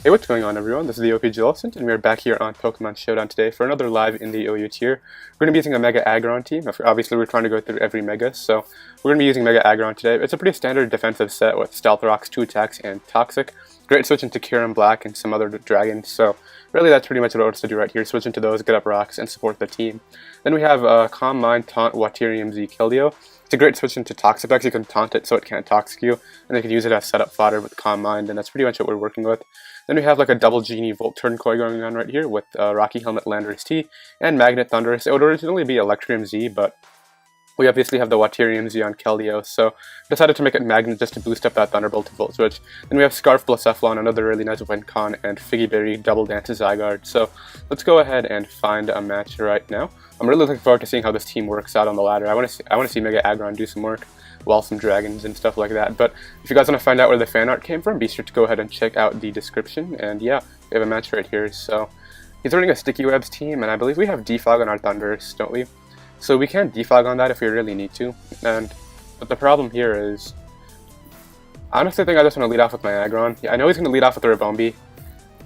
Hey, what's going on everyone? This is the OPJellicent, and we are back here on Pokemon Showdown today for another live in the OU tier. We're going to be using a Mega Aggron team. Obviously, we're trying to go through every Mega, so we're going to be using Mega Aggron today. It's a pretty standard defensive set with Stealth Rocks, 2 attacks, and Toxic. Great switch into Kyurem Black and some other dragons, so really that's pretty much what I want to do right here. Switch into those, get up rocks, and support the team. Then we have Calm Mind, Taunt, Waterium Z, Keldeo. It's a great switch into Toxic X. You can taunt it so it can't Toxic you, and you can use it as setup fodder with Calm Mind, and that's pretty much what we're working with. Then we have like a double Genie Volt Turnkoi going on right here with Rocky Helmet Landorus-T and Magnet Thundurus. It would originally be Electrium Z, but we obviously have the Waterium Z on Keldeo, so decided to make it Magnet just to boost up that Thunderbolt to Volt Switch. Then we have Scarf Blacephalon, another really nice win con, and Figgy Berry Double Dance Zygarde. So let's go ahead and find a match right now. I'm really looking forward to seeing how this team works out on the ladder. I want to see Mega Aggron do some work, while some dragons and stuff like that. But if you guys want to find out where the fan art came from, be sure to go ahead and check out the description. And yeah, we have a match right here. So he's running a Sticky Webs team, and I believe we have Defog on our Thundurus, don't we? So we can defog on that if we really need to. But the problem here is, I honestly think I just want to lead off with my Aggron. Yeah, I know he's going to lead off with the Ribombee,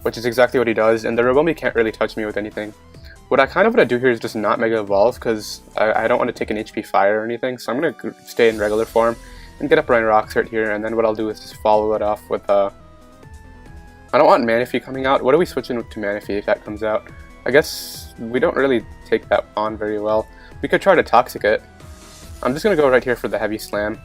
which is exactly what he does, and the Ribombee can't really touch me with anything. What I kind of want to do here is just not Mega Evolve, because I don't want to take an HP Fire or anything, so I'm going to stay in regular form and get up Rain Rocks right here, and then what I'll do is just follow it off with, I don't want Manaphy coming out. What are we switching to Manaphy if that comes out? I guess we don't really take that on very well. We could try to Toxic it. I'm just going to go right here for the Heavy Slam,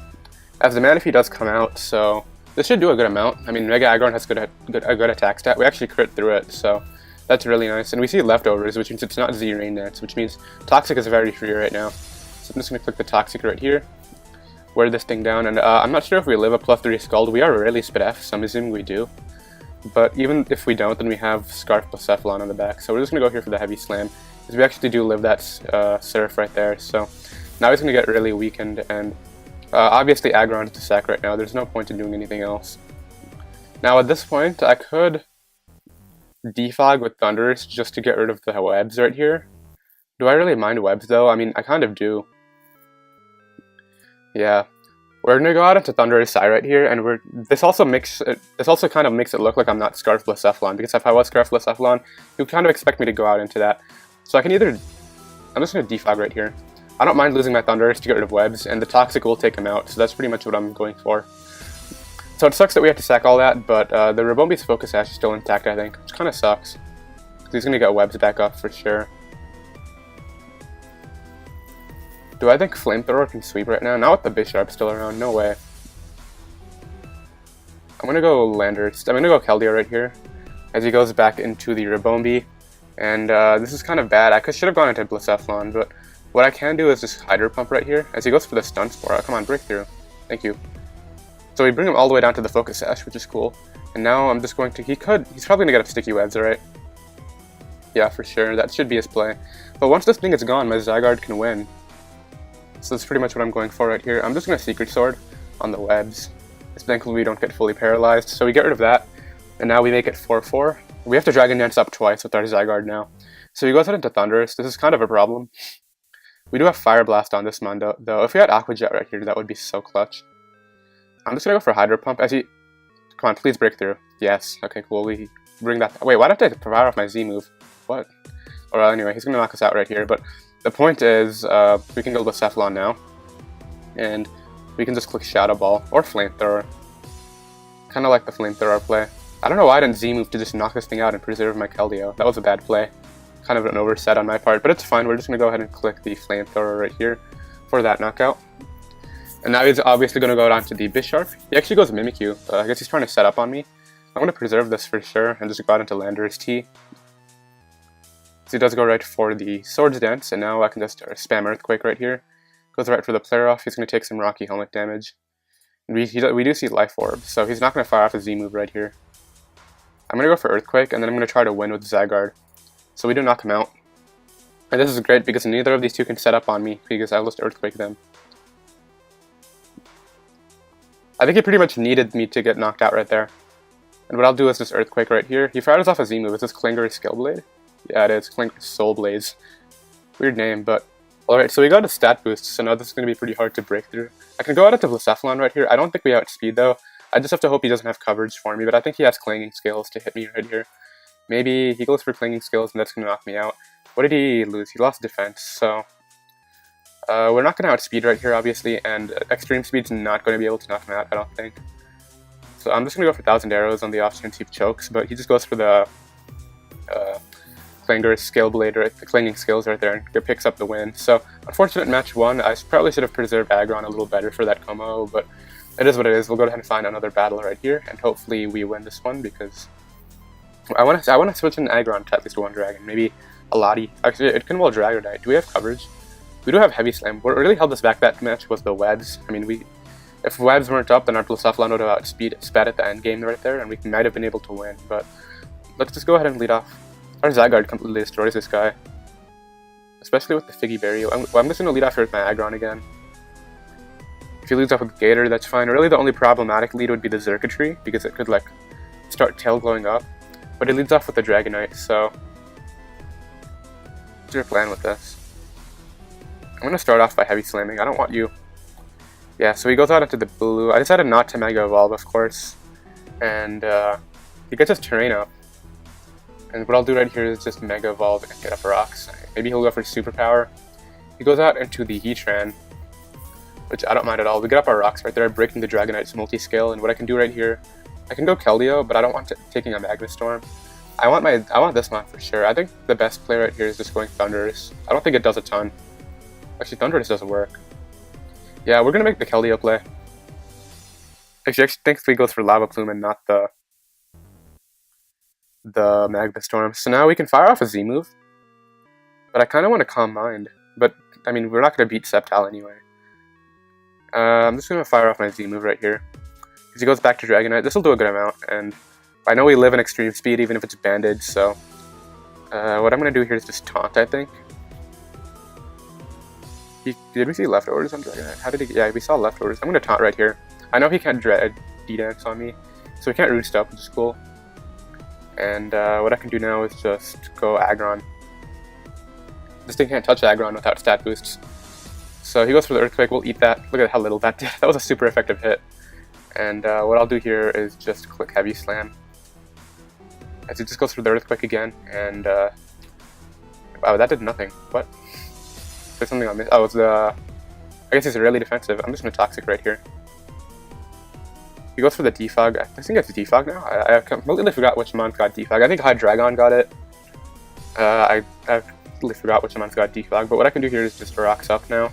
as the Manaphy does come out, so this should do a good amount. I mean, Mega Aggron has a good attack stat. We actually crit through it, so that's really nice. And we see leftovers, which means it's not Z Rain Dance, which means Toxic is very free right now. So I'm just going to click the Toxic right here, wear this thing down, and I'm not sure if we live a +3 Scald. We are really Spit F, so I'm assuming we do. But even if we don't, then we have Scarf Blacephalon on the back. So we're just going to go here for the Heavy Slam, because we actually do live that Surf right there. So now he's going to get really weakened, and obviously Aggron is the sack right now. There's no point in doing anything else. Now at this point, I could defog with Thundurus just to get rid of the webs right here. Do I really mind webs though? I mean, I kind of do. Yeah, we're gonna go out into Thundurus side right here, and this also kind of makes it look like I'm not Scarf Blacephalon, because if I was Scarf Blacephalon, you would kind of expect me to go out into that. So I can either, I'm just gonna defog right here. I don't mind losing my Thundurus to get rid of webs, and the Toxic will take him out. So that's pretty much what I'm going for. So it sucks that we have to sack all that, but the Ribombee's Focus Sash is still intact, I think, which kind of sucks. He's going to get webs back up for sure. Do I think Flamethrower can sweep right now? Not with the Bisharp still around, no way. I'm going to go Landorus. I'm going to go Keldeo right here, as he goes back into the Ribombee. And this is kind of bad. I should have gone into Blacephalon, but what I can do is just Hydro Pump right here, as he goes for the Stun Spore. Come on, Breakthrough. Thank you. So we bring him all the way down to the Focus Sash, which is cool. And now I'm just going to, he's probably going to get up Sticky Webs, right? Yeah, for sure, that should be his play. But once this thing is gone, my Zygarde can win. So that's pretty much what I'm going for right here. I'm just going to Secret Sword on the webs. Thankfully we don't get fully paralyzed, so we get rid of that. And now we make it 4-4. We have to Dragon Dance up twice with our Zygarde now. So he goes out into Thundurus. This is kind of a problem. We do have Fire Blast on this Mondo, though. If we had Aqua Jet right here, that would be so clutch. I'm just gonna go for Hydro Pump as he... Come on, please break through. Yes, okay, cool. We bring that... Wait, why did I fire off my Z move? What? Well, anyway, he's gonna knock us out right here, but the point is, we can go with Cephalon now, and we can just click Shadow Ball, or Flamethrower. Kinda like the Flamethrower play. I don't know why I didn't Z move to just knock this thing out and preserve my Keldeo. That was a bad play. Kind of an overset on my part, but it's fine. We're just gonna go ahead and click the Flamethrower right here for that knockout. And now he's obviously going to go down to the Bisharp. He actually goes Mimikyu. I guess he's trying to set up on me. I'm going to preserve this for sure and just go out into Landorus-T. So he does go right for the Swords Dance, and now I can just spam Earthquake right here. Goes right for the Player Off. He's going to take some Rocky Helmet damage. And we do see Life Orb, so he's not going to fire off a Z move right here. I'm going to go for Earthquake, and then I'm going to try to win with Zygarde. So we do knock him out. And this is great because neither of these two can set up on me because I'll just Earthquake them. I think he pretty much needed me to get knocked out right there. And what I'll do is just Earthquake right here. He fires off a Z move. Is this Klinger Skill Blade? Yeah, it is. Klinger Soul Blaze. Weird name, but... Alright, so we got a stat boost, so now this is going to be pretty hard to break through. I can go out into Blacephalon right here. I don't think we outspeed though. I just have to hope he doesn't have coverage for me, but I think he has Clanging Scales to hit me right here. Maybe he goes for Clanging Scales and that's going to knock me out. What did he lose? He lost defense, so we're not going to outspeed right here, obviously, and Extreme Speed's not going to be able to knock him out, I don't think. So I'm just going to go for 1,000 Arrows on the off chance he chokes, but he just goes for the Clangor's Scale Blade, or the Clanging Scales right there, and it picks up the win. So, unfortunate match 1. I probably should have preserved Aggron a little better for that combo, but it is what it is. We'll go ahead and find another battle right here, and hopefully we win this one, because I want to switch in Aggron to at least one dragon, maybe a Lottie. Actually, it can well Dragonite. Do we have coverage? We do have Heavy Slam. What really held us back that match was the webs. I mean, if webs weren't up, then our Blastoise would have outspeed at the end game right there, and we might have been able to win. But let's just go ahead and lead off. Our Zygarde completely destroys this guy, especially with the Figgy Berry. I'm just going to lead off here with my Aggron again. If he leads off with Gator, that's fine. Really, the only problematic lead would be the Xurkitree, because it could, like, start tail glowing up. But it leads off with the Dragonite, so what's your plan with this? I'm going to start off by Heavy Slamming. I don't want you. Yeah, so he goes out into the blue. I decided not to Mega Evolve, of course. And he gets his terrain up. And what I'll do right here is just Mega Evolve and get up rocks. Maybe he'll go for Superpower. He goes out into the Heatran, which I don't mind at all. We get up our rocks right there, breaking the Dragonite's multi-scale. And what I can do right here, I can go Keldeo, but I don't want taking a Magnet Storm. I want this one for sure. I think the best play right here is just going Thundurus. I don't think it does a ton. Actually, Thundurus doesn't work. Yeah, we're gonna make the Keldeo play. Actually, I think he goes for Lava Plume and not the Magnet Storm. So now we can fire off a Z move. But I kind of want to Calm Mind. But, I mean, we're not going to beat Sceptile anyway. I'm just going to fire off my Z move right here. Because he goes back to Dragonite. This will do a good amount. And I know we live in Extreme Speed even if it's banded. So what I'm going to do here is just Taunt, I think. Did we see leftovers on Dragonite? How did he? Yeah, we saw leftovers. I'm going to Taunt right here. I know he can't D-Dance on me. So he can't Root Step, which is cool. And what I can do now is just go Aggron. This thing can't touch Aggron without stat boosts. So he goes for the Earthquake, we'll eat that. Look at how little that did. That was a super effective hit. And what I'll do here is just click Heavy Slam. As he just goes for the Earthquake again, and wow, that did nothing. What? There's something I missed. Oh, it's I guess he's really defensive. I'm just gonna Toxic right here. He goes for the Defog. I think it's Defog now. I completely forgot which month got Defog. I think Hydreigon got it. I completely forgot which month got Defog. But what I can do here is just Rocks up now.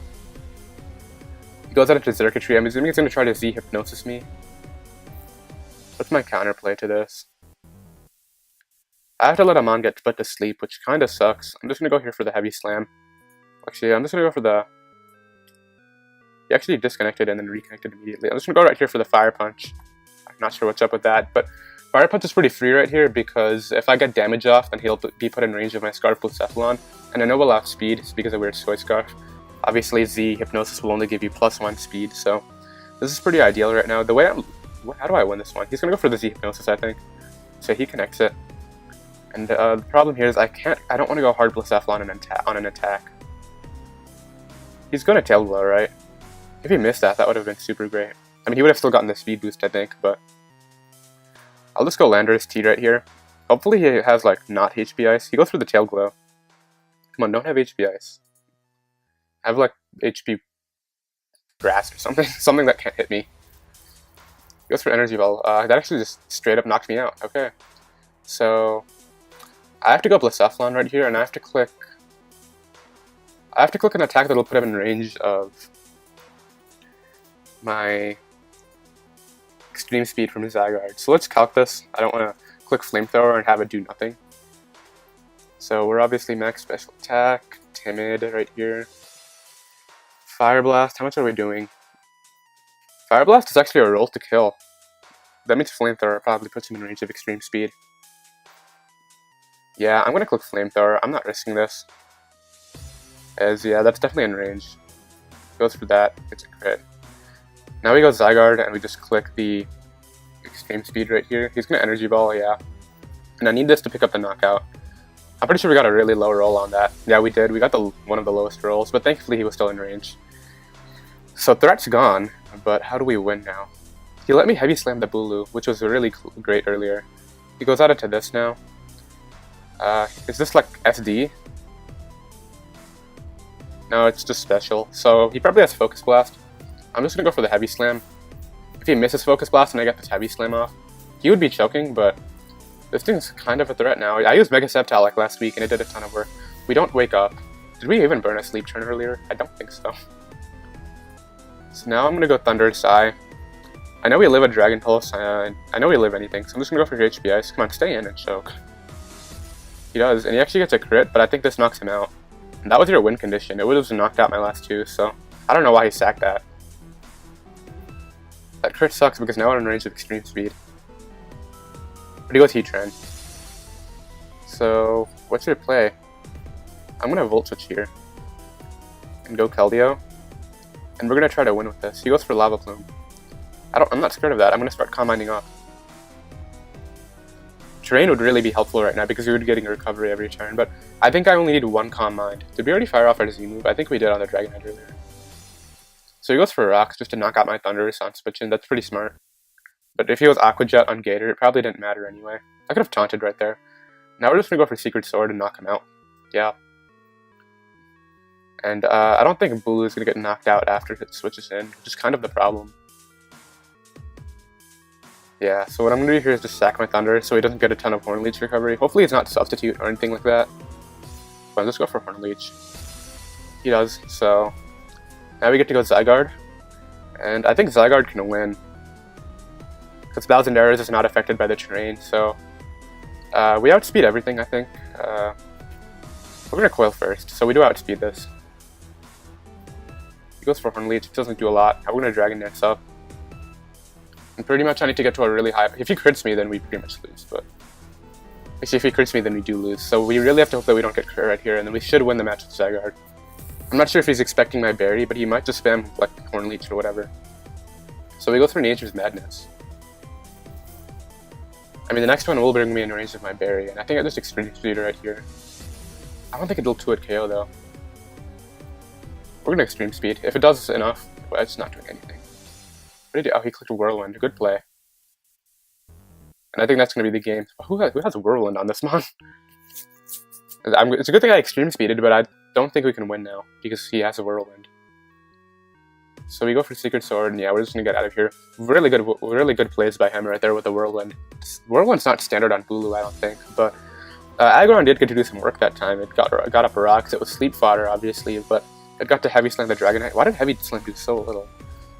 He goes out into Xurkitree. I'm assuming he's going to try to Z Hypnosis me. What's my counterplay to this? I have to let Amon get put to sleep, which kind of sucks. I'm just going to go here for the Heavy Slam. Actually, I'm just going to go for the... He actually disconnected and then reconnected immediately. I'm just going to go right here for the Fire Punch. I'm not sure what's up with that, but Fire Punch is pretty free right here because if I get damage off, then he'll be put in range of my Scarf Blacephalon, and I know we'll outspeed because of Weird Soy Scarf. Obviously, Z Hypnosis will only give you +1 speed, so this is pretty ideal right now. The way how do I win this one? He's going to go for the Z Hypnosis, I think. So he connects it. And the problem here is I don't want to go hard Blacephalon on an attack. He's going to Tail Glow, right? If he missed that, that would have been super great. I mean, he would have still gotten the speed boost, I think, but... I'll just go Landorus T right here. Hopefully he has, like, not HP Ice. He goes for the Tail Glow. Come on, don't have HP Ice. Have, like, HP Grass or something. Something that can't hit me. He goes for Energy Ball. That actually just straight up knocked me out. Okay. So... I have to go Blacephalon right here, and I have to click an attack that will put him in range of my Extreme Speed from his Zygarde. So let's calc this. I don't want to click Flamethrower and have it do nothing. So we're obviously max special attack, Timid right here. Fire Blast, how much are we doing? Fire Blast is actually a roll to kill. That means Flamethrower probably puts him in range of Extreme Speed. Yeah, I'm going to click Flamethrower. I'm not risking this. As, yeah, that's definitely in range. Goes for that. It's a crit. Now we go Zygarde, and we just click the Extreme Speed right here. He's going to Energy Ball, yeah. And I need this to pick up the knockout. I'm pretty sure we got a really low roll on that. Yeah, we did. We got one of the lowest rolls, but thankfully he was still in range. So Threat's gone, but how do we win now? He let me heavy slam the Bulu, which was really great earlier. He goes out into this now. Is this like SD? No, it's just special. So he probably has Focus Blast. I'm just gonna go for the heavy slam. If he misses Focus Blast and I get this heavy slam off, he would be choking, but this thing's kind of a threat now. I used Mega Sceptile like last week and it did a ton of work. We don't wake up. Did we even burn a sleep turn earlier? I don't think so. So now I'm gonna go Thundurus Eye. I know we live a Dragon Pulse, I know we live anything, so I'm just gonna go for HP Ice. Come on, stay in and choke. He does, and he actually gets a crit, but I think this knocks him out. And that was your win condition. It would have knocked out my last two, so I don't know why he sacked that. That crit sucks because now I'm in range of Extreme Speed. But he goes Heatran. So, what's your play? I'm gonna Volt Switch here. And go Keldeo. And we're gonna try to win with this. He goes for Lava Plume. I'm not scared of that. I'm gonna start Calm Minding up. Terrain would really be helpful right now because we would be getting a recovery every turn, but I think I only need one Calm Mind. Did we already fire off our Z move? I think we did on the Dragonite earlier. So he goes for Rocks just to knock out my Thundurus on switching. That's pretty smart. But if he was Aqua Jet on Gator, it probably didn't matter anyway. I could have taunted right there. Now we're just gonna go for Secret Sword and knock him out. Yeah. And I don't think Bulu is gonna get knocked out after it switches in, which is kind of the problem. Yeah, so what I'm gonna do here is just sack my Thunder so he doesn't get a ton of Horn Leech recovery. Hopefully it's not Substitute or anything like that. But let's go for Horn Leech. He does, so now we get to go Zygarde. And I think Zygarde can win. Because 1000 Arrows is not affected by the terrain, so we outspeed everything, I think. We're gonna Coil first, so we do outspeed this. He goes for Horn Leech, it doesn't do a lot. Now we're gonna Dragon Dance up. And pretty much I need to get to a really high... If he crits me, then we pretty much lose, but... Actually, if he crits me, then we do lose. So we really have to hope that we don't get crit right here, and then we should win the match with Zygarde. I'm not sure if he's expecting my berry, but he might just spam, like, Horn Leech or whatever. So we go through Nature's Madness. I mean, the next one will bring me in range of my berry, and I think I just Extreme Speed right here. I don't think it'll 2-hit KO, though. We're gonna Extreme Speed. If it does enough, well, it's not doing anything. What did he do? Oh, he clicked Whirlwind. Good play. And I think that's going to be the game. Who has Whirlwind on this mon? It's a good thing I Extreme Speeded, but I don't think we can win now because he has a Whirlwind. So we go for Secret Sword, and yeah, we're just going to get out of here. Really good plays by him right there with the Whirlwind. Whirlwind's not standard on Bulu, I don't think, but Aggron did get to do some work that time. It got up a Rocks. It was Sleep Fodder, obviously, but it got to Heavy Slam the Dragonite. Why did Heavy Slam do so little?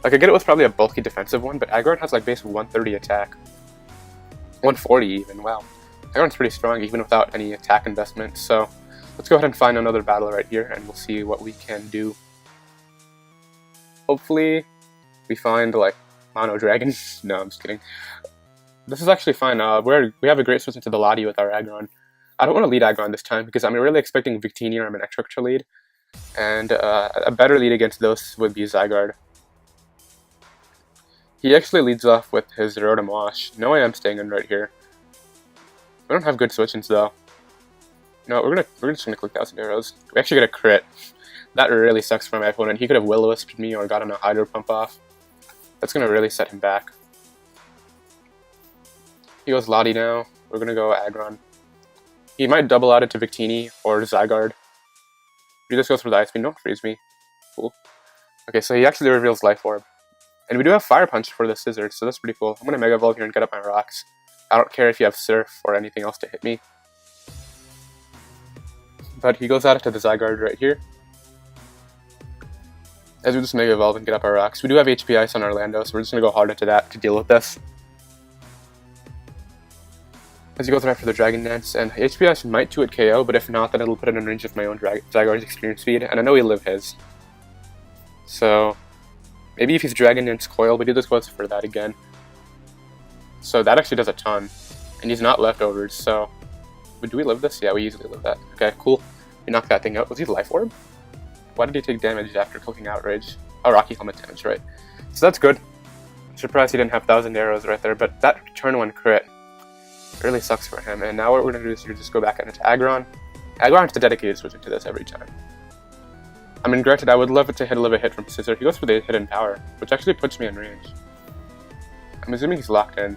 Like, I get it was probably a bulky defensive one, but Aggron has like base 130 attack. 140 even, wow. Aggron's pretty strong even without any attack investment, so let's go ahead and find another battle right here and we'll see what we can do. Hopefully we find like Mono Dragon. No, I'm just kidding. This is actually fine. We have a great switch into the Lottie with our Aggron. I don't want to lead Aggron this time because I'm really expecting Victini or I'm an Extra lead. And a better lead against those would be Zygarde. He actually leads off with his Rotom Wash. No, I am staying in right here. We don't have good switch-ins though. No, we're just gonna click 1000 Arrows. We actually get a crit. That really sucks for my opponent. He could have Will-O-Wisped me or gotten a Hydro Pump off. That's gonna really set him back. He goes Lottie now. We're gonna go Aggron. He might double out it to Victini or Zygarde. He just goes for the Ice Beam. Don't freeze me. Cool. Okay, so he actually reveals Life Orb. And we do have Fire Punch for the Scissors, so that's pretty cool. I'm going to Mega Evolve here and get up my Rocks. I don't care if you have Surf or anything else to hit me. But he goes out to the Zygarde right here. As we just Mega Evolve and get up our Rocks. We do have HP Ice on Orlando, so we're just going to go hard into that to deal with this. As he goes right for the Dragon Dance, and HP Ice might 2-hit KO, but if not, then it'll put it in range of my own Zygarde's Extreme Speed, and I know he'll live his. So maybe if he's Dragon Dance Coil, but he just goes for that again. So that actually does a ton. And he's not Leftovers, so... Do we live this? Yeah, we easily live that. Okay, cool. We knocked that thing out. Was he Life Orb? Why did he take damage after clicking Outrage? Oh, Rocky Helmet damage, right. So that's good. I'm surprised he didn't have 1000 Arrows right there, but that turn 1 crit really sucks for him. And now what we're going to do is just go back into Aggron. Aggron has to dedicate switch into this every time. I mean, granted, I would love it to live a hit from Scissor. He goes for the Hidden Power, which actually puts me in range. I'm assuming he's locked in.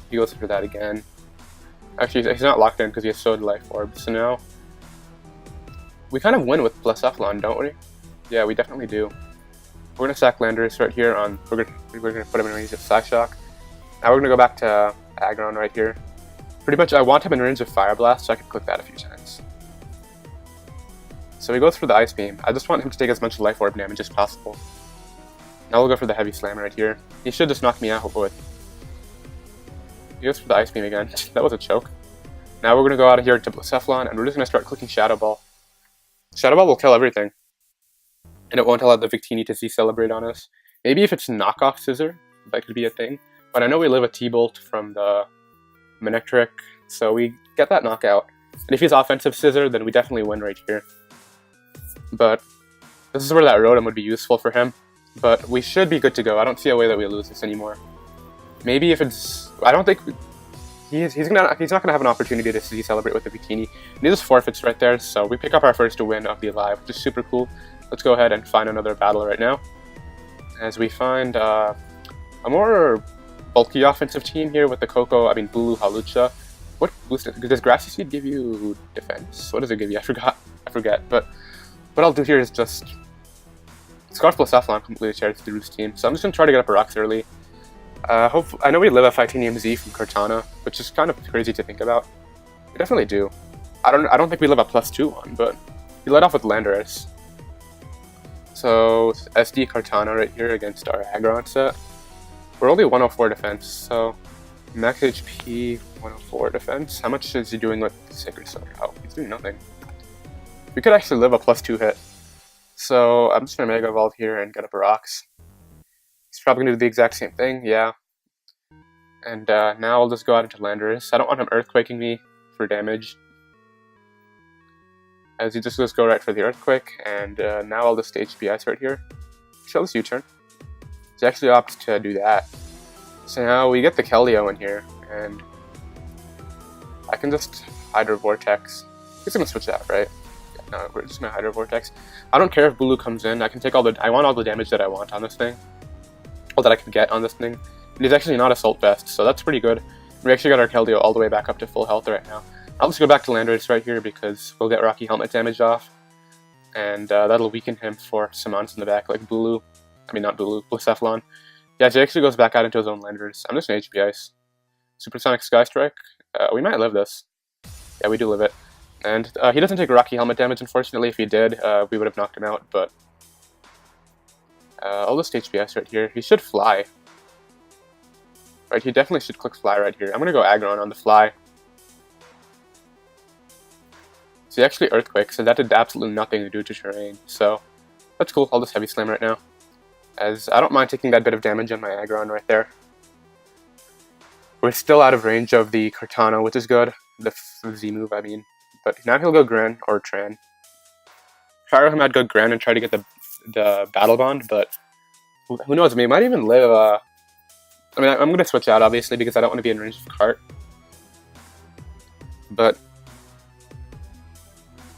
He goes for that again. Actually, he's not locked in because he has Sowed Life Orb. So now we kind of win with plus Epsilon, don't we? Yeah, we definitely do. We're gonna sack Landorus right here on. We're gonna put him in range of Psy Shock. Now we're gonna go back to Aggron right here. Pretty much, I want him in range of Fire Blast, so I can click that a few times. So he goes for the Ice Beam. I just want him to take as much Life Orb damage as possible. Now we'll go for the Heavy Slam right here. He should just knock me out with. He goes for the Ice Beam again. That was a choke. Now we're gonna go out of here to Blacephalon, and we're just gonna start clicking Shadow Ball. Shadow Ball will kill everything. And it won't allow the Victini to C-Celebrate on us. Maybe if it's knockoff Scissor, that could be a thing. But I know we live a T-Bolt from the Manectric, so we get that knockout. And if he's offensive Scissor, then we definitely win right here. But this is where that Rotom would be useful for him. But we should be good to go. I don't see a way that we lose this anymore. Maybe if it's... I don't think... He's not gonna have an opportunity to C-Celebrate with the Victini. And he just forfeits right there, so we pick up our first win of the Alive, which is super cool. Let's go ahead and find another battle right now. As we find a more bulky offensive team here with the Bulu Halucha. What boost does Grassy Seed give you? Defense? What does it give you? I forget. But what I'll do here is just Scarf plus Cephalon completely shares through this team. So I'm just gonna try to get up a rocks early. I know we live a Titanium Z from Cortana, which is kind of crazy to think about. We definitely do. I don't think we live a +2 one, but we let off with Landorus. So SD Cortana right here against our Aggron set. We're only 104 defense, so max HP 104 defense. How much is he doing with Sacred Sword? Oh, he's doing nothing. We could actually live a +2 hit. So I'm just gonna Mega Evolve here and get up a rocks. He's probably gonna do the exact same thing, yeah. And now I'll just go out into Landorus. I don't want him Earthquaking me for damage. As he just goes go right for the Earthquake, and now I'll just HP Ice right here. Show this U-turn. He actually opts to do that. So now we get the Keldeo in here, and I can just Hydro Vortex. He's gonna switch out, right? Yeah, no, we're just gonna Hydro Vortex. I don't care if Bulu comes in. I can take I want all the damage that I want on this thing. All that I can get on this thing. And he's actually not Assault Vest, so that's pretty good. We actually got our Keldeo all the way back up to full health right now. I'll just go back to Landorus right here because we'll get Rocky Helmet damage off. And that'll weaken him for some mons in the back, like Bulu. I mean, not Bulu, Blacephalon. Yeah, he actually goes back out into his own Landorus. I'm just going to HP Ice. Supersonic Sky Strike. We might live this. Yeah, we do live it. And he doesn't take Rocky Helmet damage, unfortunately. If he did, we would have knocked him out, but... I'll just HP Ice right here. He should fly. Right, he definitely should click Fly right here. I'm going to go Aggron on the Fly. So he actually Earthquake, so that did absolutely nothing to do to terrain. So that's cool. I'll just Heavy Slam right now. As I don't mind taking that bit of damage on my Aggron right there. We're still out of range of the Cortana, which is good. The Z move, I mean. But now he'll go Gran or Tran. Fire him, I'd go Gran and try to get the Battle Bond, but who knows? I mean, he might even live. I mean, I'm going to switch out, obviously, because I don't want to be in range of Cart. But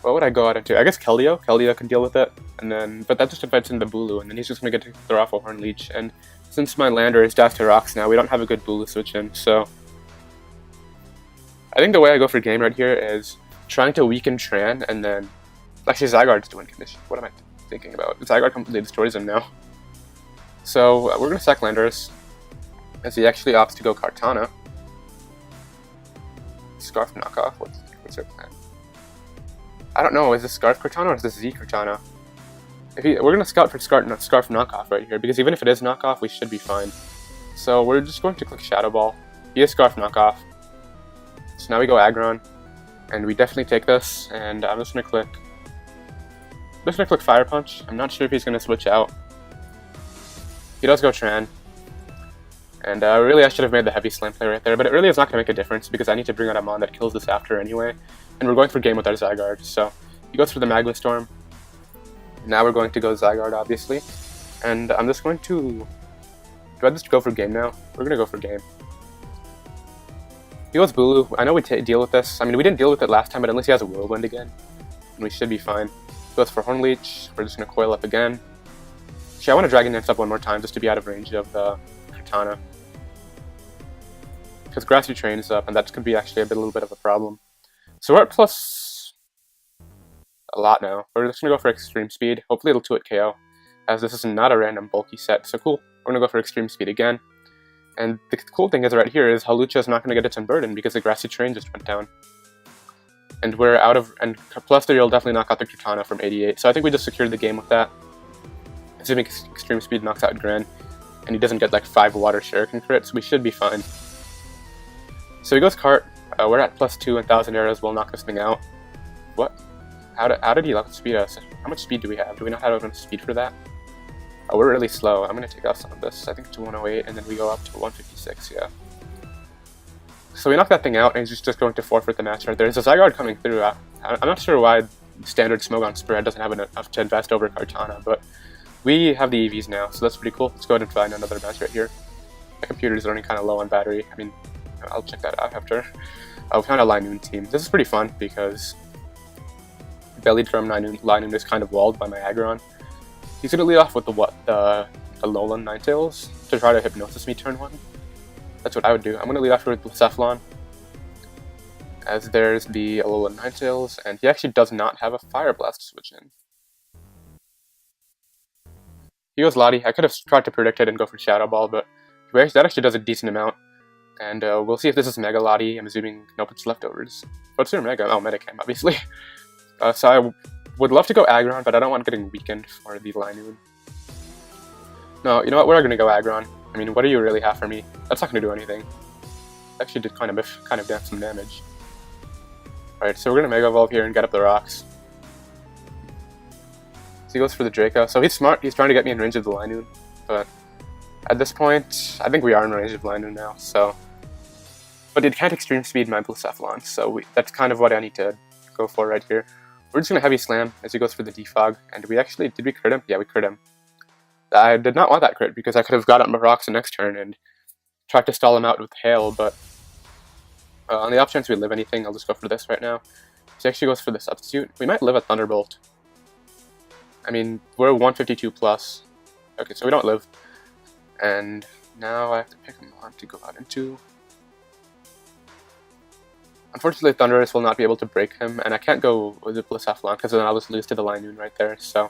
what would I go out into? I guess Keldeo. Keldeo can deal with it. And then, but that just invites in the Bulu, and then he's just going to get to throw off a Horn Leech. And since my Lander is dash to rocks now, we don't have a good Bulu switch in. So I think the way I go for game right here is trying to weaken Tran, and then... Actually, Zygarde's doing condition. What am I thinking about? Zygarde completely destroys him now. So we're going to sack Landorus, as he actually opts to go Cortana. Scarf knockoff? What's your plan? I don't know, is this Scarf Cortana or is this Z Cortana? We're going to scout for Scarf knockoff right here, because even if it is knockoff, we should be fine. So we're just going to click Shadow Ball. He is Scarf knockoff. So now we go Aggron, and we definitely take this, and I'm just going to click Fire Punch. I'm not sure if he's going to switch out. He does go Tran. And really I should have made the Heavy Slam play right there, but it really is not going to make a difference because I need to bring out a Mon that kills this after anyway. And we're going for game with our Zygarde, so he goes for the Magma Storm. Now we're going to go Zygarde, obviously. And I'm just going to... Do I just go for game now? We're going to go for game. He goes Bulu. I know we deal with this. I mean, we didn't deal with it last time, but unless he has a Whirlwind again, then we should be fine. He goes for Horn Leech. We're just going to Coil up again. Actually, I want to Dragon Dance up one more time just to be out of range of the Katana. Because Grassy Terrain is up, and that's going to be actually a little bit of a problem. So we're at plus a lot now. We're just going to go for Extreme Speed. Hopefully it'll 2-hit KO, as this is not a random bulky set. So cool. We're going to go for Extreme Speed again. And the cool thing is right here is Hawlucha is not going to get its Unburden because the Grassy Terrain just went down. And we're out of... and plus 3 will definitely knock out the Katana from 88. So I think we just secured the game with that. Assuming Extreme Speed knocks out Gran, and he doesn't get like 5 Water Shuriken crits, we should be fine. So he goes Cart. We're at plus 2 and 1,000 arrows will knock this thing out. What? How did he outspeed us? How much speed do we have? Do we not have enough speed for that? Oh, we're really slow. I'm going to take off some of this. I think to 108, and then we go up to 156, yeah. So we knock that thing out, and he's just going to forfeit the match right there. There's a Zygarde coming through. I'm not sure why standard Smogon spread doesn't have enough to invest over Kartana, but we have the EVs now, so that's pretty cool. Let's go ahead and find another match right here. My computer is running kind of low on battery. I mean, I'll check that out after. We found a Linoone team. This is pretty fun because Belly Drum Linoone is kind of walled by my Aggron. He's going to lead off with the Alolan Ninetales to try to Hypnosis me turn 1. That's what I would do. I'm going to lead off with Blacephalon, as there's the Alolan Ninetales, and he actually does not have a Fire Blast switch in. He goes Lottie. I could have tried to predict it and go for Shadow Ball, but that actually does a decent amount. And we'll see if this is Mega Lottie. I'm assuming, nope, it's Leftovers. What's your Mega? Oh, Medicam, obviously. So I would love to go Aggron, but I don't want getting weakened for the Linoone. No, you know what? We're going to go Aggron. I mean, what do you really have for me? That's not going to do anything. Actually did kind of some damage. Alright, so we're going to Mega Evolve here and get up the rocks. So he goes for the Draco. So he's smart. He's trying to get me in range of the Linoone. But at this point, I think we are in range of Linoone now. So, but it can't Extreme Speed my Blacephalon. So that's kind of what I need to go for right here. We're just going to Heavy Slam as he goes for the Defog. And we actually... did we crit him? Yeah, we crit him. I did not want that crit because I could have got up my rocks the next turn and tried to stall him out with Hail, but on the off chance we live anything, I'll just go for this right now. So he actually goes for the Substitute. We might live a Thunderbolt. I mean, we're 152 plus. Okay, so we don't live. And now I have to pick him on to go out into... Unfortunately, Thundurus will not be able to break him, and I can't go with the Blacephalon because then I'll just lose to the Linoone right there, so...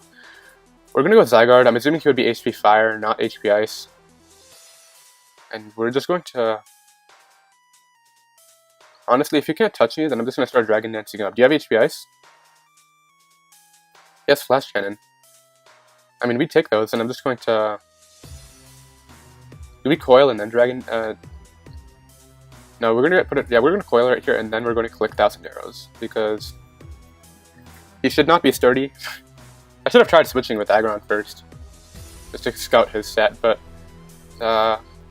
We're going to go with Zygarde. I'm assuming he would be HP Fire, not HP Ice. And we're just going to... Honestly, if you can't touch me, then I'm just going to start Dragon Dancing up. Do you have HP Ice? Yes, Flash Cannon. I mean, we take those, and I'm just going to... Do we Coil and then Dragon... No, we're going to put it... Yeah, we're going to Coil right here, and then we're going to click 1,000 Arrows, because... He should not be sturdy. I should have tried switching with Aggron first, just to scout his set, but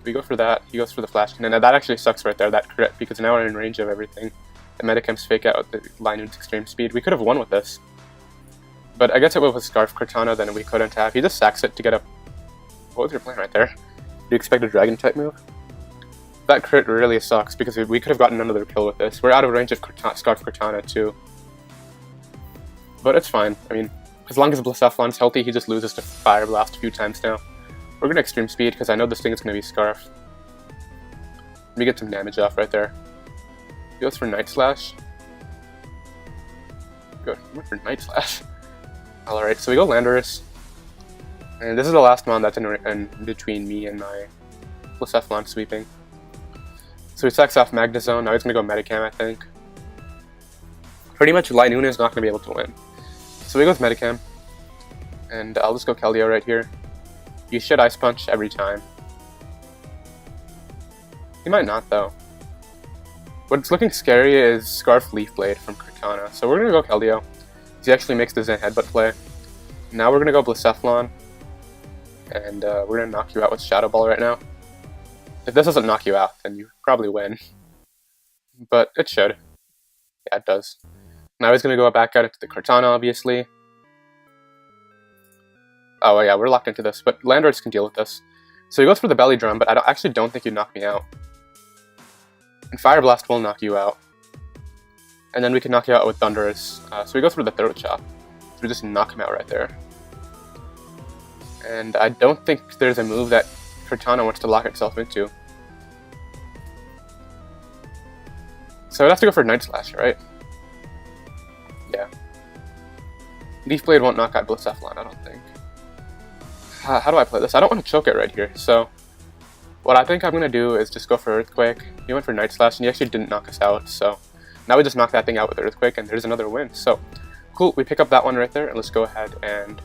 we go for that. He goes for the Flash Cannon, and that actually sucks right there, that crit, because now we're in range of everything. The Medicam's fake out the Linoone's Extreme Speed. We could have won with this, but I guess it was with Scarf Cortana, then we couldn't have. He just sacks it to get a... What was your plan right there? Do you expect a Dragon-type move? That crit really sucks, because we could have gotten another kill with this. We're out of range of Scarf Cortana, too. But it's fine. I mean... As long as Blacephalon's healthy, he just loses to Fire Blast a few times now. We're going to Extreme Speed, because I know this thing is going to be Scarf. Let me get some damage off right there. He goes for Night Slash. Good, he went for Night Slash. Alright, so we go Landorus. And this is the last mon that's in between me and my Blacephalon sweeping. So he sacks off Magnezone. Now he's going to go Medicam, I think. Pretty much Linoone is not going to be able to win. So we go with Medicam, and I'll just go Keldeo right here. You should Ice Punch every time. He might not, though. What's looking scary is Scarf Leaf Blade from Cortana, so we're going to go Keldeo. He actually makes the Zen Headbutt play. Now we're going to go Blacephalon, and we're going to knock you out with Shadow Ball right now. If this doesn't knock you out, then you probably win. But it should. Yeah, it does. Now he's going to go back out into the Cortana, obviously. Oh, yeah, we're locked into this, but Landorus can deal with this. So he goes for the Belly Drum, but I actually don't think he'd knock me out. And Fire Blast will knock you out. And then we can knock you out with Thundurus. So he goes for the Throat Chop. So we just knock him out right there. And I don't think there's a move that Cortana wants to lock itself into. So it has to go for Night Slash, right? Yeah. Leaf Blade won't knock out Blacephalon, I don't think. How do I play this? I don't want to choke it right here, so what I think I'm going to do is just go for Earthquake. He went for Night Slash, and he actually didn't knock us out, so now we just knock that thing out with Earthquake, and there's another win. So, cool, we pick up that one right there, and let's go ahead and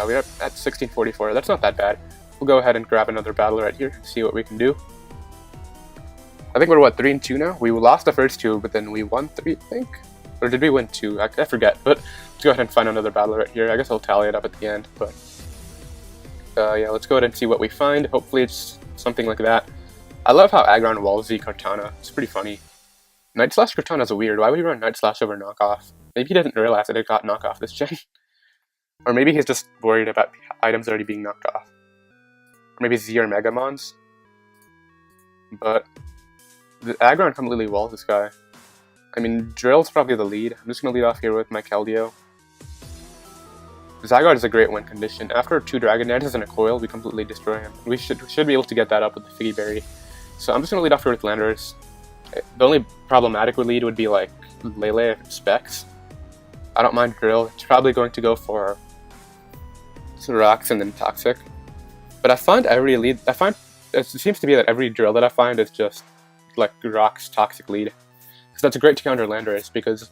we're at 1644. That's not that bad. We'll go ahead and grab another battle right here, see what we can do. I think we're, what, 3-2 now? We lost the first two, but then we won 3, I think? Or did we win 2? I forget, but let's go ahead and find another battle right here. I guess I'll tally it up at the end, but yeah, let's go ahead and see what we find. Hopefully it's something like that. I love how Aggron walls the Cortana. It's pretty funny. Night Slash Cortana is weird. Why would he run Night Slash over Knockoff? Maybe he doesn't realize that it got Knockoff this gen. Or maybe he's just worried about items already being knocked off. Or maybe Z or Megamons. But the Aggron completely walls this guy. I mean, Drill's probably the lead. I'm just going to lead off here with my Keldeo. Zygarde is a great win condition. After 2 Dragon Dances and a Coil, we completely destroy him. We should be able to get that up with the Figgy Berry. So I'm just going to lead off here with Landorus. The only problematic lead would be like Lele Specs. I don't mind Drill. It's probably going to go for some Rocks and then Toxic. But I find every lead, it seems to be that every Drill that I find is just like Rocks Toxic lead. So that's great to counter Landorus, because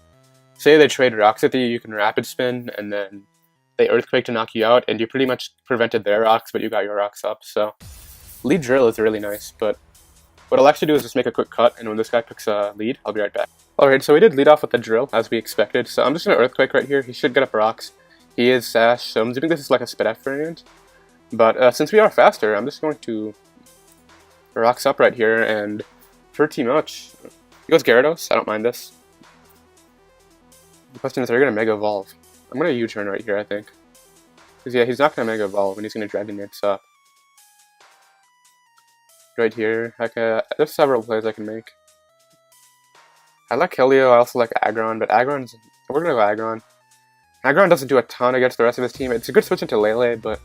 say they trade Rocks at you can Rapid Spin and then they Earthquake to knock you out, and you pretty much prevented their Rocks, but you got your Rocks up. So lead Drill is really nice, but what I'll actually do is just make a quick cut, and when this guy picks a lead, I'll be right back. Alright, so we did lead off with the Drill, as we expected, so I'm just going to Earthquake right here. He should get up Rocks. He is Sash, so I'm assuming this is like a Spidef variant. But since we are faster, I'm just going to Rocks up right here, and pretty much, he goes Gyarados. I don't mind this. The question is, are you going to Mega Evolve? I'm going to U-turn right here, I think. Because yeah, he's not going to Mega Evolve, and he's going to Dragon Dance up. Right here, there's several plays I can make. I like Keldeo, I also like Aggron, but we're going to go Aggron. Aggron doesn't do a ton against the rest of his team. It's a good switch into Lele, but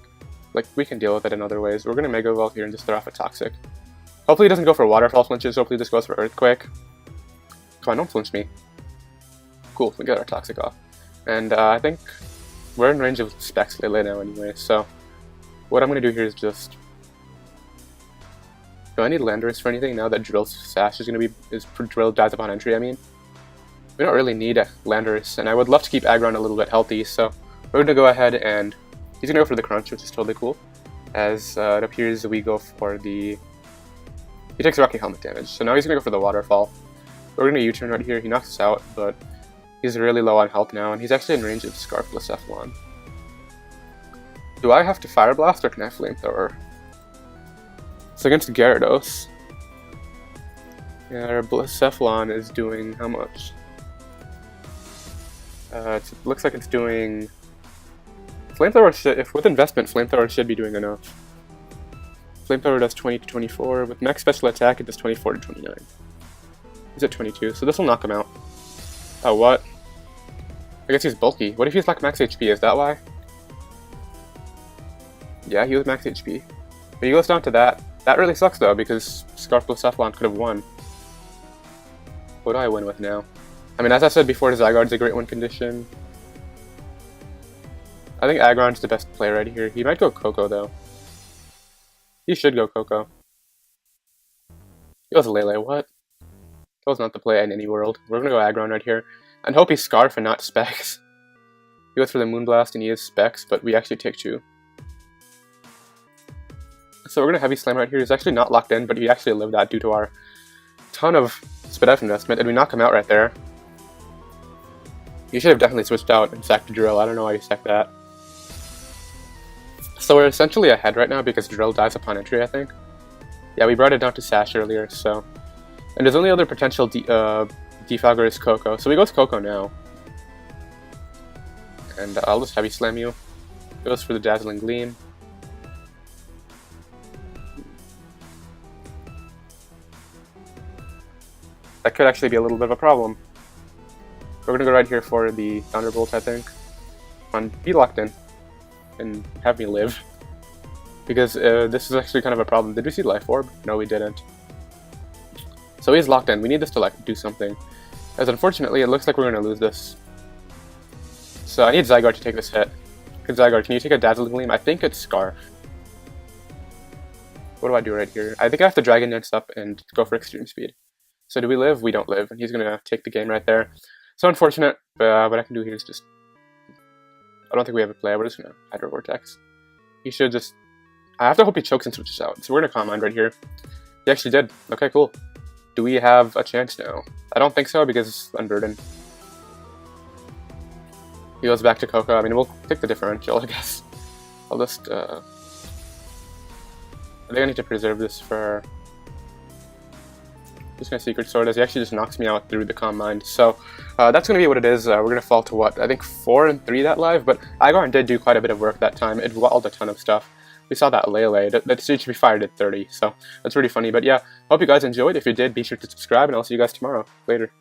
like we can deal with it in other ways. We're going to Mega Evolve here and just throw off a Toxic. Hopefully he doesn't go for Waterfall flinches, hopefully he just goes for Earthquake. Come on, don't flinch me. Cool, we got our Toxic off. And I think we're in range of Specs Lele now anyway, so what I'm going to do here is just... Do I need Landorus for anything now that Drill's Sash is going to be... Drill dies upon entry, I mean? We don't really need a Landorus, and I would love to keep Aggron a little bit healthy, so we're going to go ahead and... He's going to go for the Crunch, which is totally cool. As it appears we go for the... He takes Rocky Helmet damage, so now he's going to go for the Waterfall. We're going to U-turn right here, he knocks us out, but he's really low on health now, and he's actually in range of Scarf Blacephalon. Do I have to Fire Blast, or can I Flamethrower? So against Gyarados, yeah, our Blacephalon is doing how much? It looks like it's doing... Flamethrower should, if with investment, Flamethrower should be doing enough. Flamethrower does 20 to 24. With max special attack, it does 24 to 29. He's at 22, so this will knock him out. Oh, what? I guess he's bulky. What if he's like max HP? Is that why? Yeah, he was max HP. But he goes down to that. That really sucks though, because Scarf Blacephalon could have won. What do I win with now? I mean, as I said before, Zygarde's a great win condition. I think Aggron's the best player right here. He might go Coco though. He should go Coco. He goes Lele, what? That was not the play in any world. We're gonna go Aggron right here. And hope he's Scarf and not Specs. He goes for the Moonblast and he is Specs, but we actually take 2. So we're going to Heavy Slam right here. He's actually not locked in, but he actually lived that due to our ton of Spidef investment, and we knock him out right there. He should have definitely switched out and sacked Drill. I don't know why he sacked that. So we're essentially ahead right now because Drill dies upon entry, I think. Yeah, we brought it down to Sash earlier, so... And his only other potential defogger is Coco, so we go with Coco now. And I'll just Heavy Slam you. Goes for the Dazzling Gleam. That could actually be a little bit of a problem. We're gonna go right here for the Thunderbolt, I think. Come on, be locked in. And have me live. because this is actually kind of a problem. Did we see Life Orb? No, we didn't. So he's locked in. We need this to like do something. As unfortunately, it looks like we're going to lose this. So I need Zygarde to take this hit. Zygarde, can you take a Dazzling Gleam? I think it's Scarf. What do I do right here? I think I have to Dragon Dance up and go for Extreme Speed. So do we live? We don't live. And he's going to take the game right there. So unfortunate, but what I can do here is just... I don't think we have a play. We're just going to Hydro Vortex. He should just... I have to hope he chokes and switches out. So we're going to Calm Mind right here. He actually did. Okay, cool. Do we have a chance now? I don't think so because it's Unburden. He goes back to Coco. I mean, we'll take the differential, I guess. I'll just... I think I need to preserve this for... Just gonna Secret Sword as he actually just knocks me out through the Calm Mind. So that's gonna be what it is. We're gonna fall to what? I think 4 and 3 that live, but Aggron did do quite a bit of work that time. It walled a ton of stuff. We saw that Lele. That stage should be fired at 30, so that's pretty funny. But yeah, hope you guys enjoyed. If you did, be sure to subscribe, and I'll see you guys tomorrow. Later.